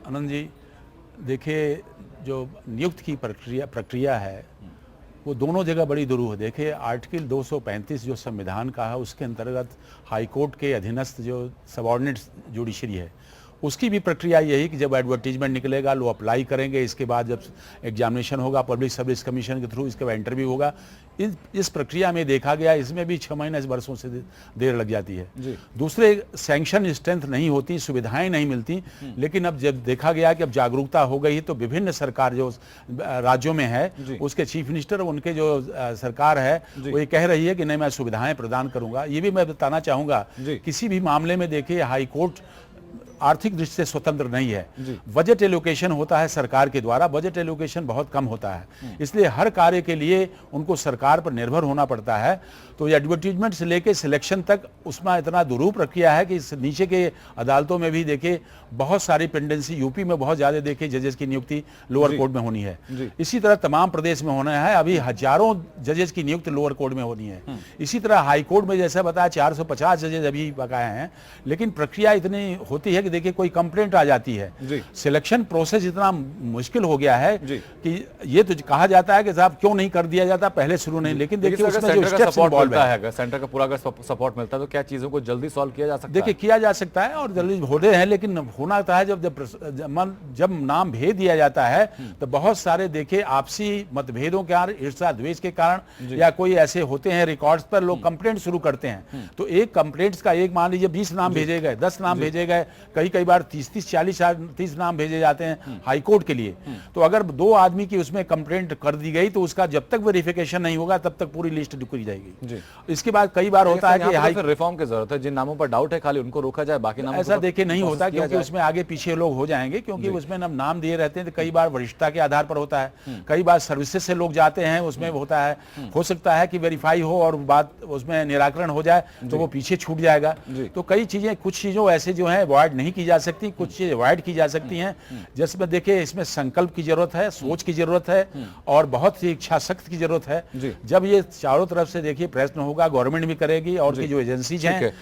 आनंद जी, देखिए जो नियुक्त की प्रक्रिया है वो दोनों जगह बड़ी दुरूह है। देखिए आर्टिकल 235 जो संविधान का है उसके अंतर्गत हाईकोर्ट के अधीनस्थ जो सबऑर्डिनेट जुडिशरी है उसकी भी प्रक्रिया यही कि जब एडवर्टीजमेंट निकलेगा लोग अप्लाई करेंगे, इसके बाद जब एग्जामिनेशन होगा पब्लिक सर्विस कमीशन के थ्रू, इसके बाद इंटरव्यू होगा। इस प्रक्रिया में देखा गया इसमें भी 6 महीने वर्षों से देर लग जाती है। दूसरे सैंक्शन स्ट्रेंथ नहीं होती, सुविधाएं नहीं मिलती। लेकिन अब जब देखा गया कि अब जागरूकता हो गई तो विभिन्न सरकार जो राज्यों में है उसके चीफ मिनिस्टर उनके जो सरकार है वो ये कह रही है कि नहीं मैं सुविधाएं प्रदान करूंगा। ये भी मैं बताना चाहूंगा किसी भी मामले में देखिए हाईकोर्ट आर्थिक दृष्टि से स्वतंत्र नहीं है। बजट एलोकेशन होता है सरकार के द्वारा, बजट एलोकेशन बहुत कम होता है, इसलिए हर कार्य के लिए उनको सरकार पर निर्भर होना पड़ता है। तो एडवर्टीजमेंट से लेके सिलेक्शन तक उसमें इतना दुरूह प्रक्रिया है कि नीचे के अदालतों में भी देखिए बहुत सारी पेंडेंसी, यूपी में बहुत ज्यादा देखिए जजेस की नियुक्ति लोअर कोर्ट में होनी है, इसी तरह तमाम प्रदेश में होना है। अभी हजारों जजेस की नियुक्ति लोअर कोर्ट में होनी है। इसी तरह हाई कोर्ट में जैसा बताया 450 जजेस अभी बकाए हैं। लेकिन प्रक्रिया इतनी होती है कि देखिए कोई कंप्लेंट आ जाती है, सिलेक्शन प्रोसेस इतना मुश्किल हो गया है कि ये तो कहा जाता है कि साहब क्यों नहीं कर दिया जाता पहले शुरू नहीं। लेकिन देखिए उसमें जो स्टेप्स इन्वॉल्व है, सेंटर का पूरा अगर सपोर्ट मिलता है तो क्या चीजों को जल्दी सॉल्व किया जा सकता है? देखिए किया जा सकता है और जल्दी हो रहे हैं, लेकिन होना होता है जब नाम भेज दिया जाता है तो बहुत सारे देखिए आपसी मतभेदों के कारण, ईर्ष्या द्वेष के कारण या कोई ऐसे होते हैं रिकॉर्ड्स पर लोग कंप्लेंट शुरू करते हैं। तो एक कंप्लेंट्स का एक मान लीजिए 20 नाम भेजे गए, 10 नाम भेजे गए, कई बार 30 नाम भेजे जाते हैं हाईकोर्ट के लिए। तो अगर 2 आदमी की उसमें कंप्लेंट कर दी गई तो उसका जब तक वेरिफिकेशन नहीं होगा तब तक पूरी लिस्ट डुकरी जाएगी। इसके बाद कई बार होता है कि रिफॉर्म की जरूरत है, जिन नामों पर डाउट है खाली उनको रोका जाए, बाकी नामों ऐसा देखिए नहीं होता क्योंकि उसमें आगे पीछे लोग हो जाएंगे, क्योंकि उसमें नाम दिए रहते हैं। तो कई बार वरिष्ठता के आधार पर होता है, कई बार सर्विसेज से लोग जाते हैं उसमें होता है। हो सकता है कि वेरीफाई हो और बात उसमें निराकरण हो जाए तो वो पीछे छूट जाएगा। तो कई चीजें, कुछ चीजों ऐसे जो है अवॉइड नहीं की जा सकती, कुछ चीजें अवॉइड की जा सकती हैं। जिसमें देखिए इसमें संकल्प की जरूरत है, सोच की जरूरत है और बहुत सी इच्छा शक्ति की जरूरत है। जब ये चारों तरफ से देखिए प्रश्न होगा, गवर्नमेंट भी करेगी और की जो एजेंसीज हैं